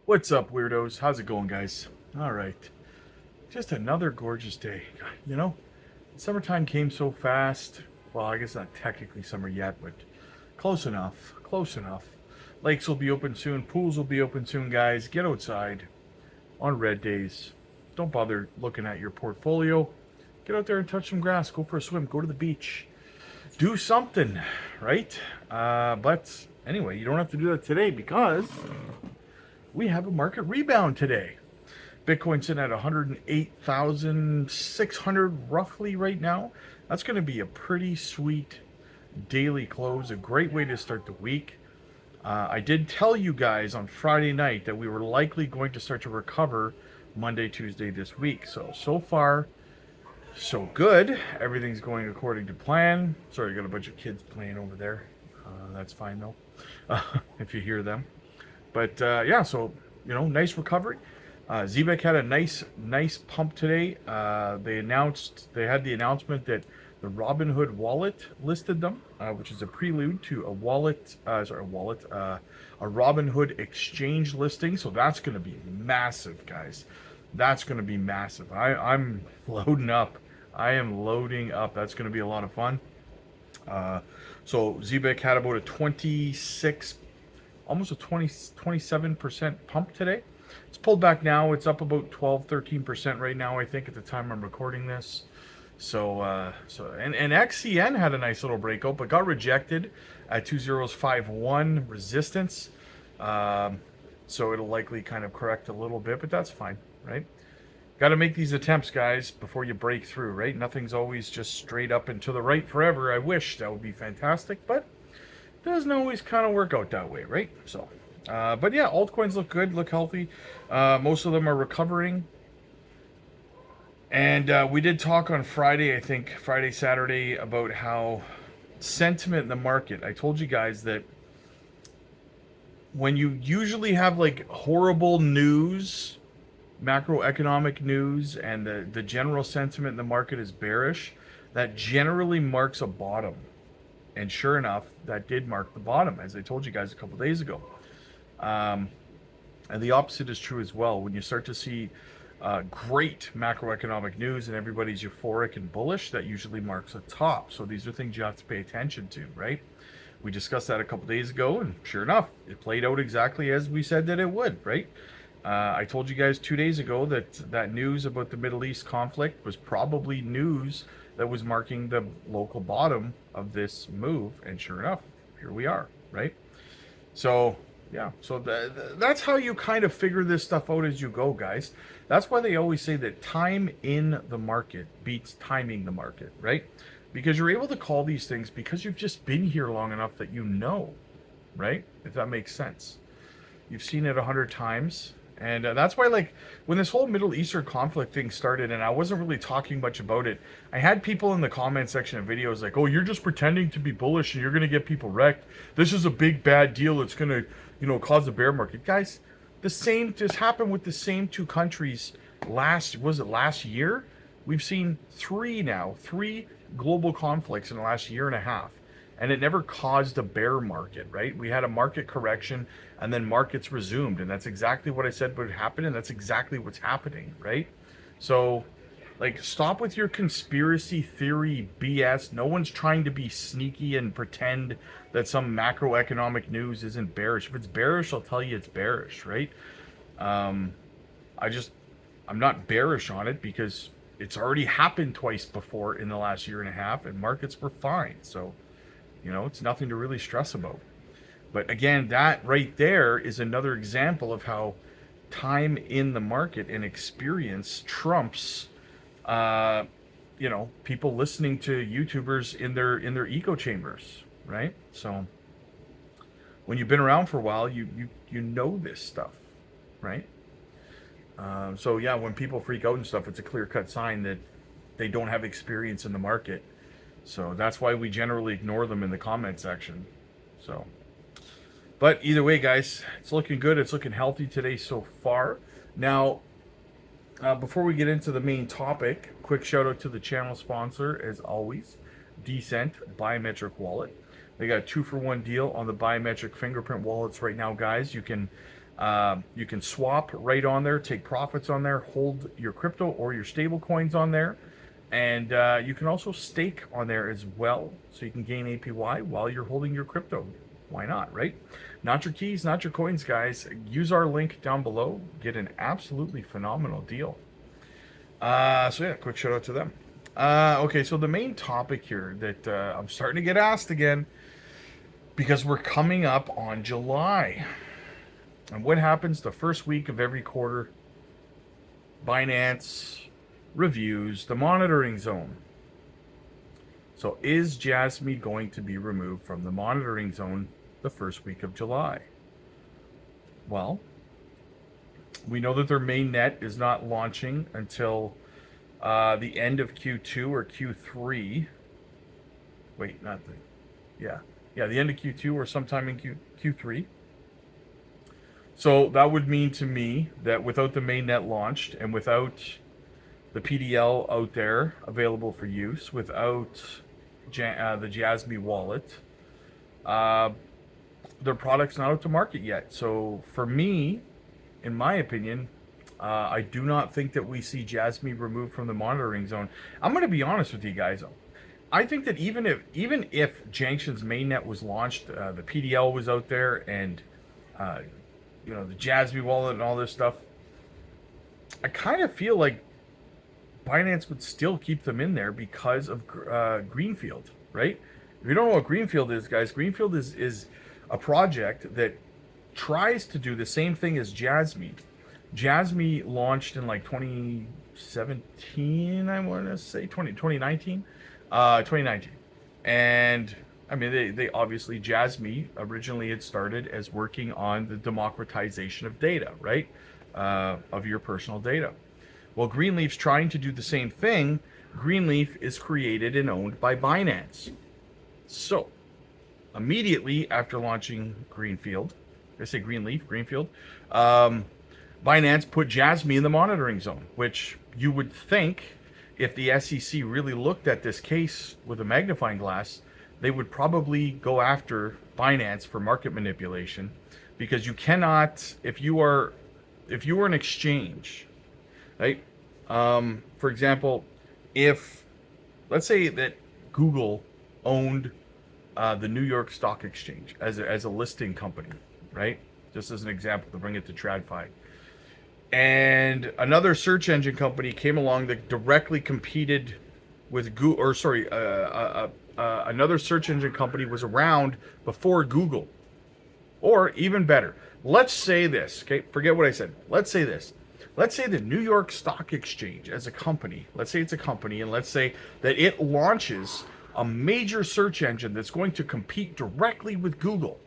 What's up, weirdos? How's it going, guys? All right. Just another gorgeous day. You know, summertime came so fast. Well, I guess not technically summer yet, but close enough. Close enough. Lakes will be open soon. Pools will be open soon, guys. Get outside on red days. Don't bother looking at your portfolio. Get out there and touch some grass. Go for a swim. Go to the beach. Do something, right? But anyway, you don't have to do that today because we have a market rebound today. Bitcoin's sitting at 108,600 roughly right now. That's going to be a pretty sweet daily close, a great way to start the week. I did tell you guys on Friday night that we were likely going to start to recover Monday, Tuesday this week. So far, so good. Everything's going according to plan. Sorry, I got a bunch of kids playing over there. That's fine though, if you hear them. But yeah, so nice recovery. ZBEC had a nice pump today. They had the announcement that the Robinhood wallet listed them, which is a prelude to a Robinhood exchange listing. So that's going to be massive, guys. That's going to be massive. I'm loading up. I am loading up. That's going to be a lot of fun. So ZBEC had about a 26, almost a 27% pump today. It's pulled back now. It's up about 12-13% right now, I think, at the time I'm recording this. So XCN had a nice little breakout, but got rejected at 2051 resistance. So it'll likely kind of correct a little bit, but that's fine, right? Got to make these attempts, guys, before you break through, right? Nothing's always just straight up and to the right forever. I wish that would be fantastic, but it doesn't always kind of work out that way, right? So, but yeah, altcoins look good, look healthy. Most of them are recovering. And we did talk on Friday, I think, Saturday, about how sentiment in the market. I told you guys that when you usually have like horrible news, macroeconomic news, and the general sentiment in the market is bearish, that generally marks a bottom. And sure enough, that did mark the bottom, as I told you guys a couple days ago. And the opposite is true as well. When you start to see great macroeconomic news and everybody's euphoric and bullish, that usually marks a top. So these are things you have to pay attention to, right? We discussed that a couple days ago, and sure enough, it played out exactly as we said that it would, right? I told you guys 2 days ago that news about the Middle East conflict was probably news that was marking the local bottom of this move, and sure enough, here we are, right? So yeah, so that's how you kind of figure this stuff out as you go, guys. That's why they always say that time in the market beats timing the market, right? Because you're able to call these things because you've just been here long enough that you know, right? If that makes sense. You've seen it 100 times. And that's why, like, when this whole Middle Eastern conflict thing started, and I wasn't really talking much about it, I had people in the comment section of videos like, oh, you're just pretending to be bullish and you're going to get people wrecked. This is a big bad deal. It's going to, cause a bear market. Guys, the same just happened with the same two countries last year? We've seen three global conflicts in the last year and a half. And it never caused a bear market, right? We had a market correction and then markets resumed. And that's exactly what I said would happen. And that's exactly what's happening, right? So, like, stop with your conspiracy theory BS. No one's trying to be sneaky and pretend that some macroeconomic news isn't bearish. If it's bearish, I'll tell you it's bearish, right? I'm not bearish on it because it's already happened twice before in the last year and a half and markets were fine. So, it's nothing to really stress about. But again, that right there is another example of how time in the market and experience trumps, people listening to YouTubers in their echo chambers, right? So when you've been around for a while, you know this stuff, right? So yeah, when people freak out and stuff, it's a clear-cut sign that they don't have experience in the market. So that's why we generally ignore them in the comment section. So, but either way, guys, it's looking good. It's looking healthy today so far. Now, before we get into the main topic, quick shout out to the channel sponsor, as always, Decent Biometric Wallet. They got a 2-for-1 deal on the biometric fingerprint wallets right now, guys. You can You can swap right on there, take profits on there, hold your crypto or your stable coins on there. And you can also stake on there as well. So you can gain APY while you're holding your crypto. Why not, right? Not your keys, not your coins, guys. Use our link down below. Get an absolutely phenomenal deal. So yeah, quick shout out to them. Okay, so the main topic here that I'm starting to get asked again, because we're coming up on July. And what happens the first week of every quarter? Binance reviews the monitoring zone. So is Jasmy going to be removed from the monitoring zone the first week of July? Well, we know that their main net is not launching until the end of Q2 or Q3. Wait, not the... Yeah, the end of Q2 or sometime in Q3. So that would mean to me that without the mainnet launched and without the PDL out there available for use, without the Jasmy wallet, their product's not out to market yet. So for me, in my opinion, I do not think that we see Jasmy removed from the monitoring zone. I'm going to be honest with you guys. I think that even if Jangshin's mainnet was launched, the PDL was out there, and the Jasmy wallet and all this stuff, I kind of feel like Binance would still keep them in there because of Greenfield, right? If you don't know what Greenfield is, guys, Greenfield is a project that tries to do the same thing as Jasmy. Jasmy launched in like 2017, I want to say 2019. 2019. And I mean, they obviously, Jasmy originally had started as working on the democratization of data, right? Of your personal data. Well, Greenleaf's trying to do the same thing. Greenleaf is created and owned by Binance. So, immediately after launching Greenfield, did I say Greenleaf? Greenfield? Binance put Jasmy in the monitoring zone, which you would think, if the SEC really looked at this case with a magnifying glass, they would probably go after Binance for market manipulation, because you cannot, if you are an exchange, right? For example, if, let's say that Google owned the New York Stock Exchange as a listing company, right? Just as an example to bring it to TradFi. And another search engine company came along that directly competed with Google, or sorry, another search engine company was around before Google. Or even better, let's say this, okay? Forget what I said. Let's say this. Let's say the New York Stock Exchange as a company, let's say it's a company, and let's say that it launches a major search engine that's going to compete directly with Google,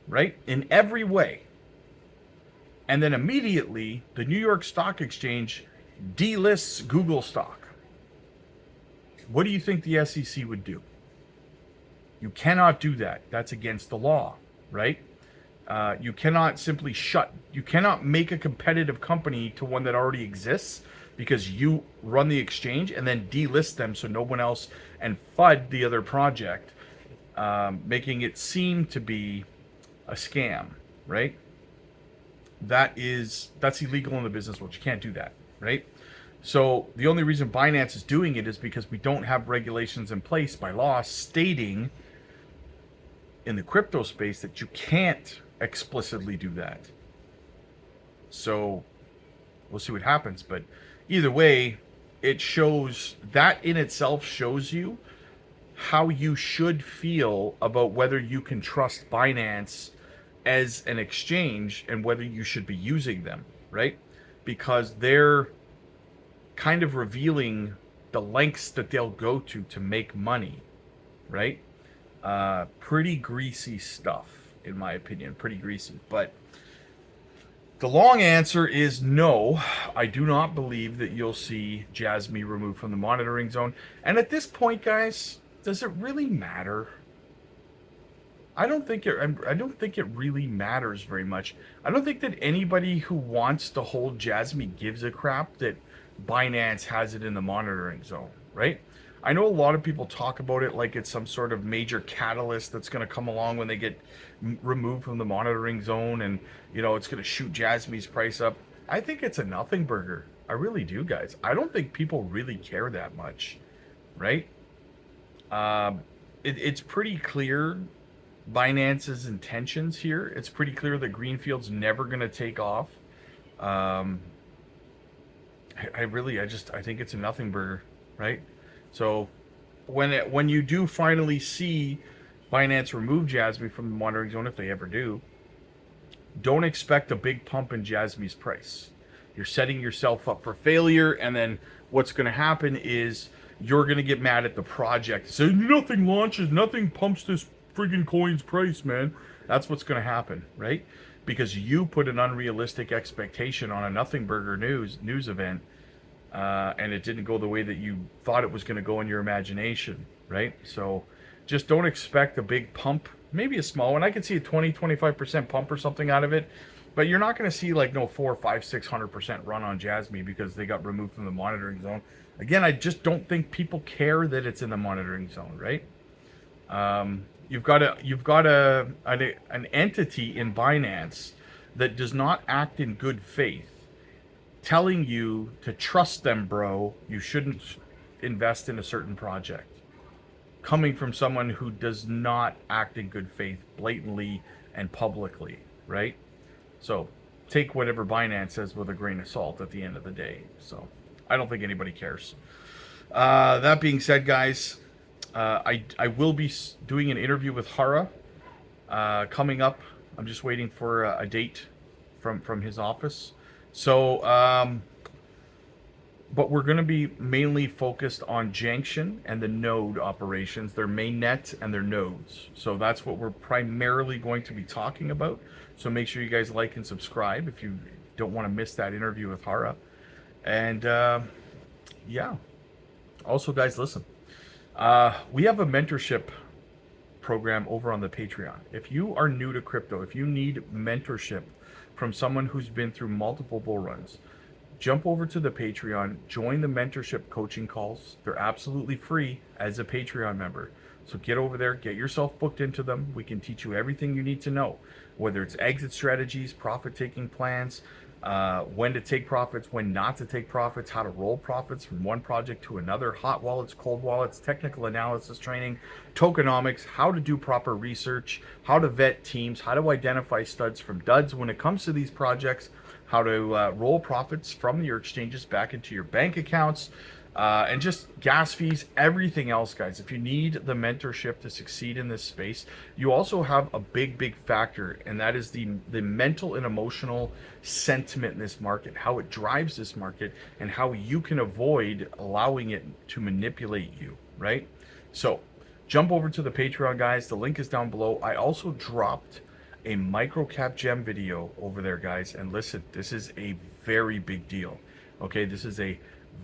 right? In every way. And then immediately, the New York Stock Exchange delists Google stock. What do you think the SEC would do? You cannot do that. That's against the law, right? You cannot simply you cannot make a competitive company to one that already exists because you run the exchange and then delist them so no one else, and FUD the other project, making it seem to be a scam, right? That's illegal in the business world. You can't do that, right? So the only reason Binance is doing it is because we don't have regulations in place by law stating in the crypto space that you can't explicitly do that. So we'll see what happens. But either way, it shows, that in itself shows you how you should feel about whether you can trust Binance as an exchange and whether you should be using them, right? Because they're kind of revealing the lengths that they'll go to make money, right? Pretty greasy stuff, in my opinion, pretty greasy. But the long answer is no. I do not believe that you'll see Jasmy removed from the monitoring zone. And at this point, guys, does it really matter? I don't think it really matters very much. I don't think that anybody who wants to hold Jasmy gives a crap that Binance has it in the monitoring zone, right? I know a lot of people talk about it like it's some sort of major catalyst that's going to come along when they get removed from the monitoring zone, and it's going to shoot Jasmy's price up. I think it's a nothing burger. I really do, guys. I don't think people really care that much, right? It's pretty clear Binance's intentions here. It's pretty clear that Greenfield's never going to take off. I think it's a nothing burger, right? So when you do finally see Binance remove Jasmy from the monitoring zone, if they ever do, don't expect a big pump in Jasmy's price. You're setting yourself up for failure, and then what's going to happen is you're going to get mad at the project. So nothing launches, nothing pumps this friggin' coin's price, man. That's what's going to happen, right? Because you put an unrealistic expectation on a nothing burger news event, and it didn't go the way that you thought it was going to go in your imagination, right? So just don't expect a big pump, maybe a small one. I can see a 20-25% pump or something out of it, but you're not going to see like no 400, 500, 600% run on Jasmy because they got removed from the monitoring zone. Again, I just don't think people care that it's in the monitoring zone, right? You've got an entity in Binance that does not act in good faith, telling you to trust them, bro. You shouldn't invest in a certain project. Coming from someone who does not act in good faith blatantly and publicly, right? So take whatever Binance says with a grain of salt at the end of the day. So I don't think anybody cares. That being said, guys, I will be doing an interview with Hara coming up. I'm just waiting for a date from his office. So, but we're going to be mainly focused on Junction and the node operations, their mainnet and their nodes. So that's what we're primarily going to be talking about. So make sure you guys like and subscribe if you don't want to miss that interview with Hara. And yeah. Also, guys, listen. We have a mentorship program over on the Patreon. If you are new to crypto, if you need mentorship from someone who's been through multiple bull runs, jump over to the Patreon, join the mentorship coaching calls. They're absolutely free as a Patreon member. So get over there, get yourself booked into them. We can teach you everything you need to know, whether it's exit strategies, profit-taking plans, when to take profits, when not to take profits, how to roll profits from one project to another, hot wallets, cold wallets, technical analysis training, tokenomics, how to do proper research, how to vet teams, how to identify studs from duds when it comes to these projects, how to roll profits from your exchanges back into your bank accounts, and just gas fees, everything else, guys. If you need the mentorship to succeed in this space, you also have a big factor, and that is the mental and emotional sentiment in this market, how it drives this market, and how you can avoid allowing it to manipulate you, right? So jump over to the Patreon, guys. The link is down below. I also dropped a microcap gem video over there, guys, and listen, this is a very big deal. Okay, this is a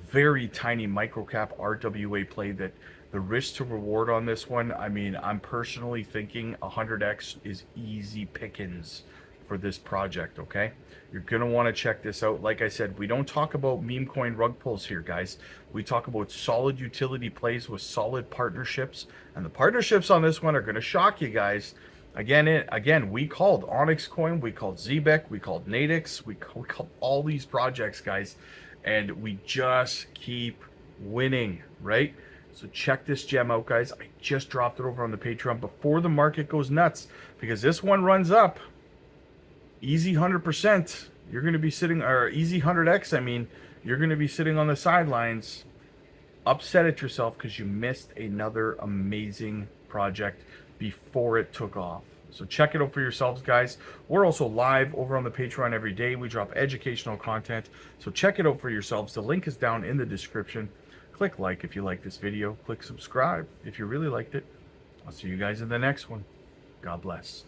very tiny microcap RWA play that the risk to reward on this one, I mean, I'm personally thinking 100x is easy pickings for this project. Okay, you're gonna want to check this out. Like I said, we don't talk about meme coin rug pulls here, guys. We talk about solid utility plays with solid partnerships, and the partnerships on this one are going to shock you guys. Again, we called Onyx Coin, we called Zbeck, we called Nadix, we called all these projects, guys, and we just keep winning, right? So check this gem out, guys. I just dropped it over on the Patreon before the market goes nuts, because this one runs up easy 100%. You're going to be sitting, or easy 100x, I mean, you're going to be sitting on the sidelines upset at yourself because you missed another amazing project before it took off. So check it out for yourselves, guys. We're also live over on the Patreon every day. We drop educational content, so check it out for yourselves. The link is down in the description. Click like if you like this video. Click subscribe if you really liked it. I'll see you guys in the next one. God bless.